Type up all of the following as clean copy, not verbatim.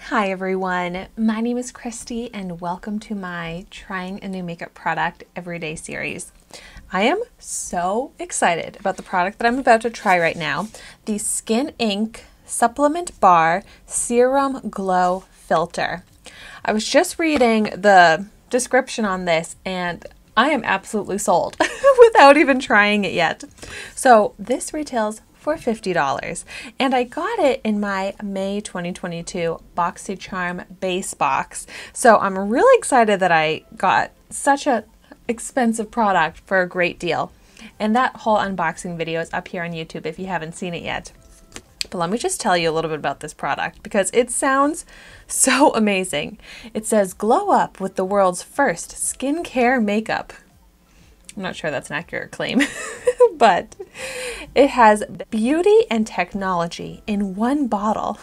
Hi everyone, my name is Christy and welcome to my Trying a New Makeup Product Everyday series. I am so excited about the product that I'm about to try right now, the Skin Inc Supplement Bar Serum Glow Filter. I was just reading the description on this and I am absolutely sold without even trying it yet. So this retails for $50 and I got it in my May 2022 Boxycharm base box. So I'm really excited that I got such a expensive product for a great deal. And that whole unboxing video is up here on YouTube if you haven't seen it yet. But let me just tell you a little bit about this product because it sounds so amazing. It says glow up with the world's first skincare makeup. I'm not sure that's an accurate claim, but it has beauty and technology in one bottle.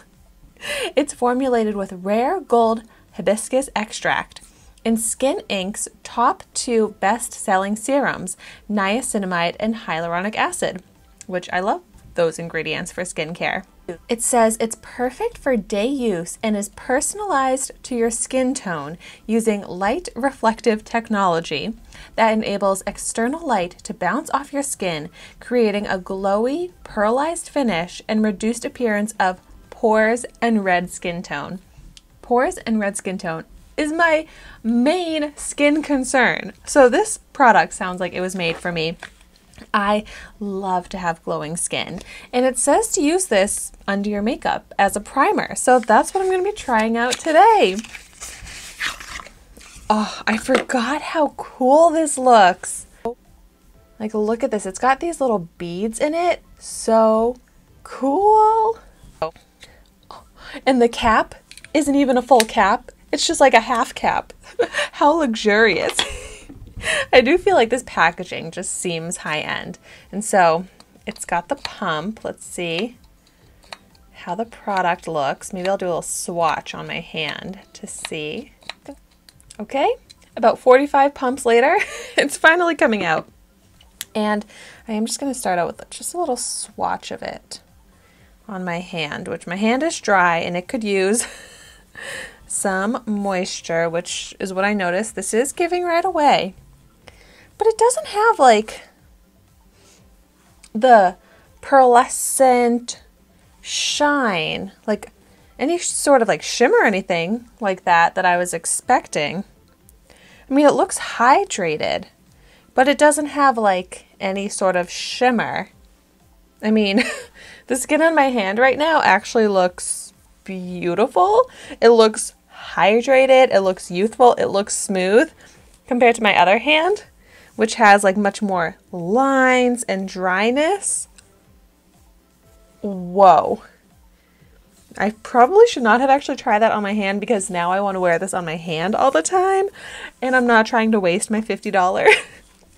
It's formulated with rare gold hibiscus extract and Skin Inc's top 2 best-selling serums, niacinamide and hyaluronic acid, which I love those ingredients for skincare. It says it's perfect for day use and is personalized to your skin tone using light reflective technology that enables external light to bounce off your skin, creating a glowy, pearlized finish and reduced appearance of pores and red skin tone. Pores and red skin tone is my main skin concern. So this product sounds like it was made for me. I love to have glowing skin, and it says to use this under your makeup as a primer. So that's what I'm going to be trying out today. Oh, I forgot how cool this looks. Like, look at this. It's got these little beads in it. So cool. And the cap isn't even a full cap. It's just like a half cap. How luxurious. I do feel like this packaging just seems high-end. And so it's got the pump. Let's see how the product looks. Maybe I'll do a little swatch on my hand to see. Okay, about 45 pumps later, it's finally coming out. And I am just going to start out with just a little swatch of it on my hand, which my hand is dry and it could use some moisture, which is what I noticed. This is giving right away. But it doesn't have like the pearlescent shine, like any sort of like shimmer or anything like that I was expecting. I mean, it looks hydrated, but it doesn't have like any sort of shimmer. I mean, the skin on my hand right now actually looks beautiful. It looks hydrated, it looks youthful, it looks smooth compared to my other hand, which has like much more lines and dryness. Whoa. I probably should not have actually tried that on my hand because now I want to wear this on my hand all the time and I'm not trying to waste my $50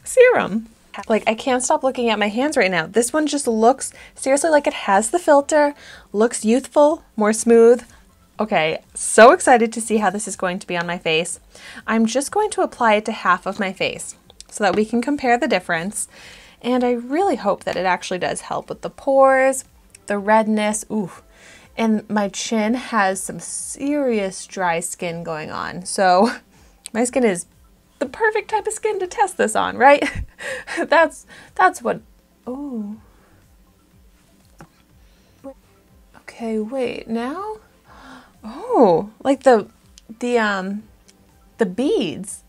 serum. Like, I can't stop looking at my hands right now. This one just looks seriously like it has the filter, looks youthful, more smooth. Okay, so excited to see how this is going to be on my face. I'm just going to apply it to half of my face so that we can compare the difference. And I really hope that it actually does help with the pores, the redness, ooh. And my chin has some serious dry skin going on. So my skin is the perfect type of skin to test this on, right? That's what, oh. Okay, wait, now? Oh, like the beads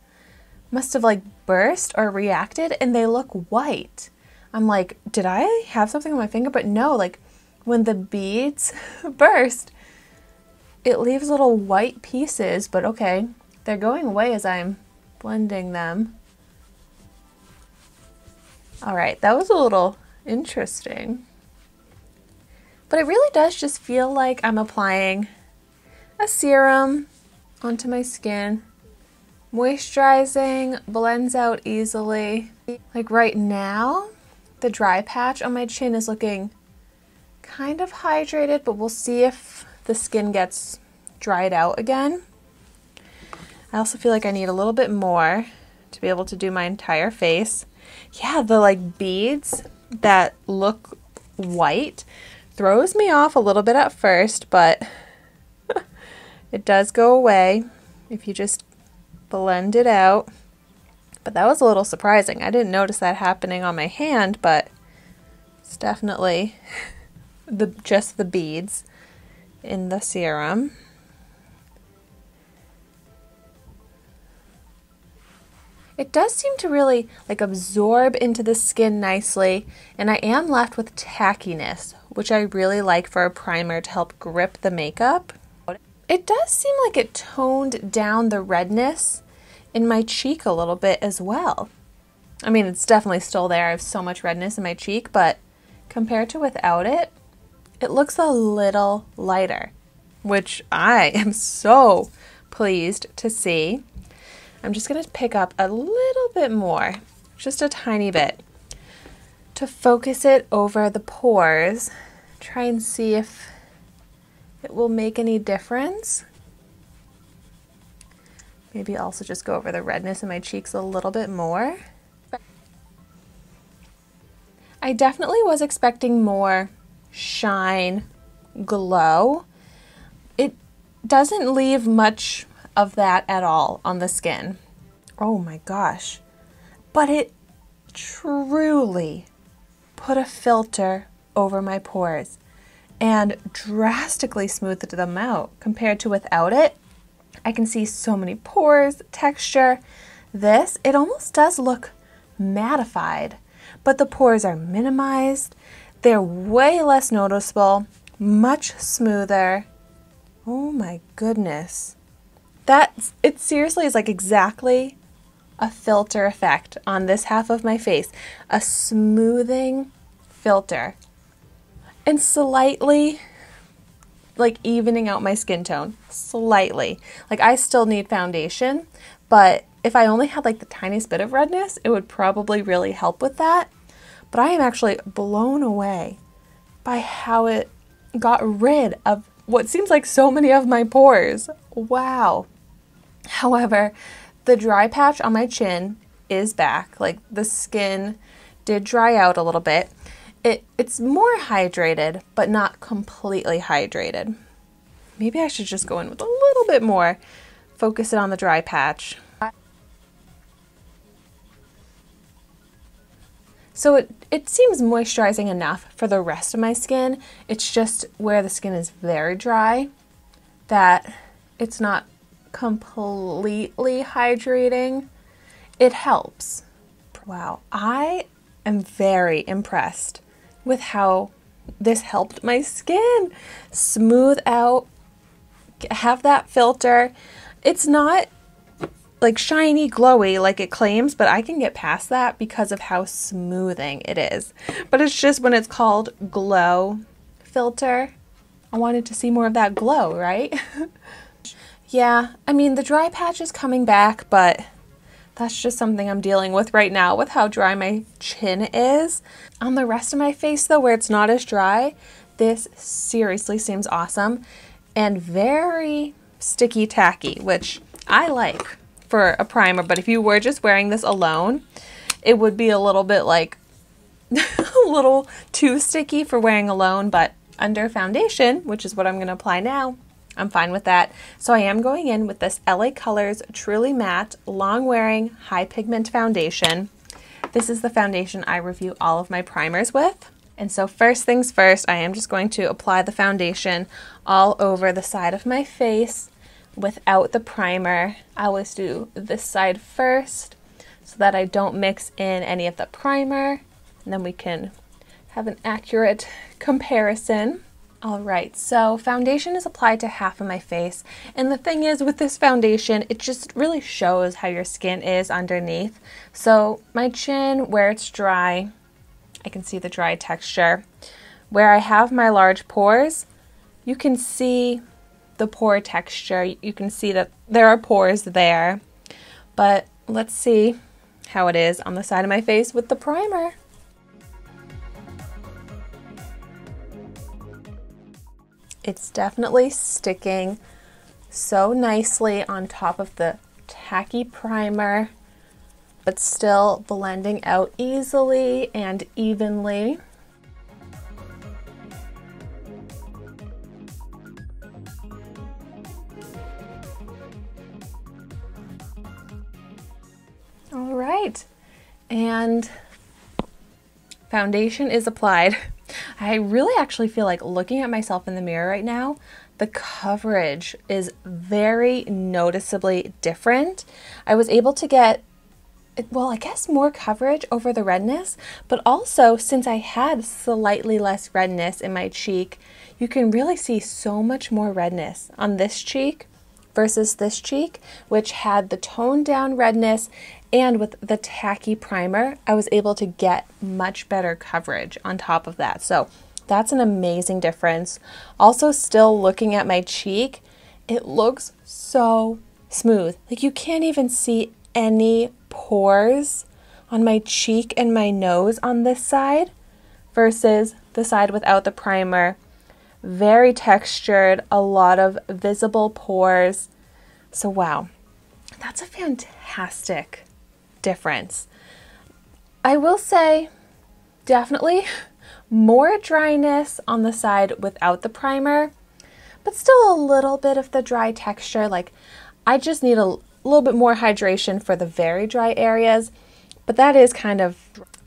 must have like burst or reacted and they look white. I'm like, did I have something on my finger? But no, like when the beads burst, it leaves little white pieces, but okay, they're going away as I'm blending them. All right, that was a little interesting. But it really does just feel like I'm applying a serum onto my skin. Moisturizing, blends out easily. Like right now, the dry patch on my chin is looking kind of hydrated, but we'll see if the skin gets dried out again. I also feel like I need a little bit more to be able to do my entire face. Yeah, the like beads that look white throws me off a little bit at first, but It does go away if you just blend it out. But that was a little surprising. I didn't notice that happening on my hand, but it's definitely just the beads in the serum. It does seem to really like absorb into the skin nicely, and I am left with tackiness, which I really like for a primer to help grip the makeup. It does seem like it toned down the redness in my cheek a little bit as well. I mean, it's definitely still there. I have so much redness in my cheek, but compared to without it, it looks a little lighter, which I am so pleased to see. I'm just going to pick up a little bit more, just a tiny bit, to focus it over the pores. Try and see if it will make any difference. Maybe also just go over the redness in my cheeks a little bit more. I definitely was expecting more shine, glow. It doesn't leave much of that at all on the skin. Oh my gosh. But it truly put a filter over my pores and drastically smoothed them out compared to without it. I can see so many pores, texture. This, it almost does look mattified, but the pores are minimized. They're way less noticeable, much smoother. Oh my goodness. It seriously is like exactly a filter effect on this half of my face. A smoothing filter. And slightly like evening out my skin tone. Slightly. Like I still need foundation, but if I only had like the tiniest bit of redness, it would probably really help with that. But I am actually blown away by how it got rid of what seems like so many of my pores. Wow. However, the dry patch on my chin is back. Like the skin did dry out a little bit. It's more hydrated, but not completely hydrated. Maybe I should just go in with a little bit more, focus it on the dry patch. So it seems moisturizing enough for the rest of my skin. It's just where the skin is very dry that it's not completely hydrating. It helps. Wow, I am very impressed with how this helped my skin smooth out, have that filter. It's not like shiny, glowy like it claims, but I can get past that because of how smoothing it is. But it's just when it's called Glow Filter, I wanted to see more of that glow, right? Yeah, I mean, the dry patch is coming back, but that's just something I'm dealing with right now with how dry my chin is. On the rest of my face, though, where it's not as dry, this seriously seems awesome and very sticky tacky, which I like for a primer. But if you were just wearing this alone, it would be a little bit like a little too sticky for wearing alone, but under foundation, which is what I'm going to apply now, I'm fine with that. So I am going in with this LA Colors Truly Matte Long Wearing High Pigment Foundation. This is the foundation I review all of my primers with. And so first things first, I am just going to apply the foundation all over the side of my face without the primer. I always do this side first so that I don't mix in any of the primer, and then we can have an accurate comparison. All right, so foundation is applied to half of my face, and the thing is with this foundation, it just really shows how your skin is underneath. So my chin, where it's dry, I can see the dry texture. Where I have my large pores, you can see the pore texture. You can see that there are pores there, but let's see how it is on the side of my face with the primer. It's definitely sticking so nicely on top of the tacky primer, but still blending out easily and evenly. right, and foundation is applied. I really actually feel like looking at myself in the mirror right now, the coverage is very noticeably different. I was able to get, well, I guess more coverage over the redness, but also since I had slightly less redness in my cheek, you can really see so much more redness on this cheek versus this cheek, which had the toned down redness, and with the tacky primer, I was able to get much better coverage on top of that. So that's an amazing difference. Also, still looking at my cheek, it looks so smooth. Like you can't even see any pores on my cheek and my nose on this side versus the side without the primer. Very textured, a lot of visible pores. So wow, that's a fantastic difference. I will say definitely more dryness on the side without the primer, but still a little bit of the dry texture. Like I just need a little bit more hydration for the very dry areas, but that is kind of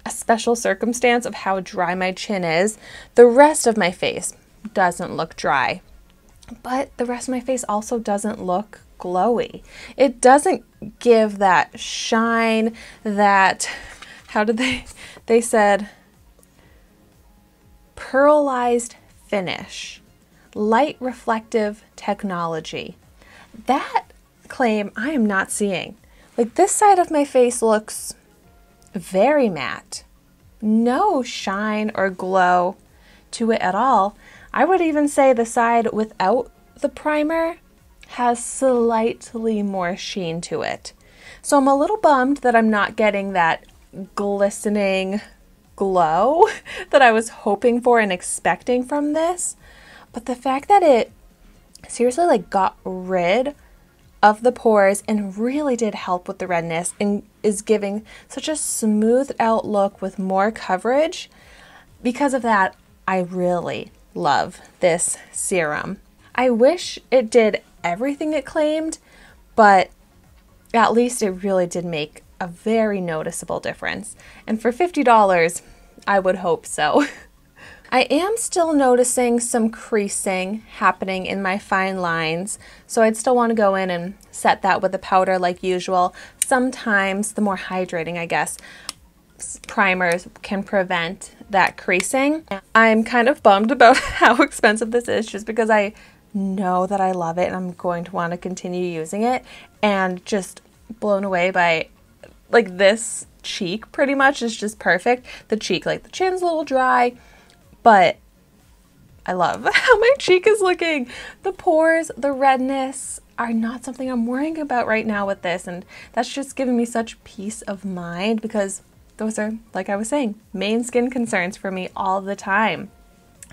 a special circumstance of how dry my chin is. The rest of my face doesn't look dry, but the rest of my face also doesn't look glowy. It doesn't give that shine, that, how did they said pearlized finish, light reflective technology. That claim I am not seeing. Like this side of my face looks very matte, no shine or glow to it at all. I would even say the side without the primer has slightly more sheen to it. So I'm a little bummed that I'm not getting that glistening glow that I was hoping for and expecting from this. But the fact that it seriously like got rid of the pores and really did help with the redness and is giving such a smoothed out look with more coverage. Because of that, I really love this serum. I wish it did everything it claimed, but at least it really did make a very noticeable difference. And for $50, I would hope so. I am still noticing some creasing happening in my fine lines, so I'd still want to go in and set that with a powder like usual. Sometimes the more hydrating, I guess, primers can prevent that creasing. I'm kind of bummed about how expensive this is just because I know that I love it and I'm going to want to continue using it, and just blown away by like this cheek pretty much is just perfect. The cheek, like the chin's a little dry, but I love how my cheek is looking. The pores, the redness are not something I'm worrying about right now with this, and that's just giving me such peace of mind because those are, like I was saying, main skin concerns for me all the time.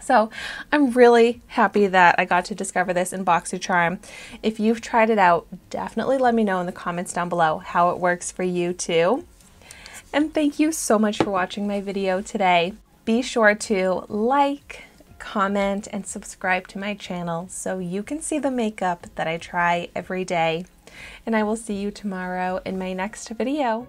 So I'm really happy that I got to discover this in Boxycharm. If you've tried it out, definitely let me know in the comments down below how it works for you too. And thank you so much for watching my video today. Be sure to like, comment, and subscribe to my channel so you can see the makeup that I try every day. And I will see you tomorrow in my next video.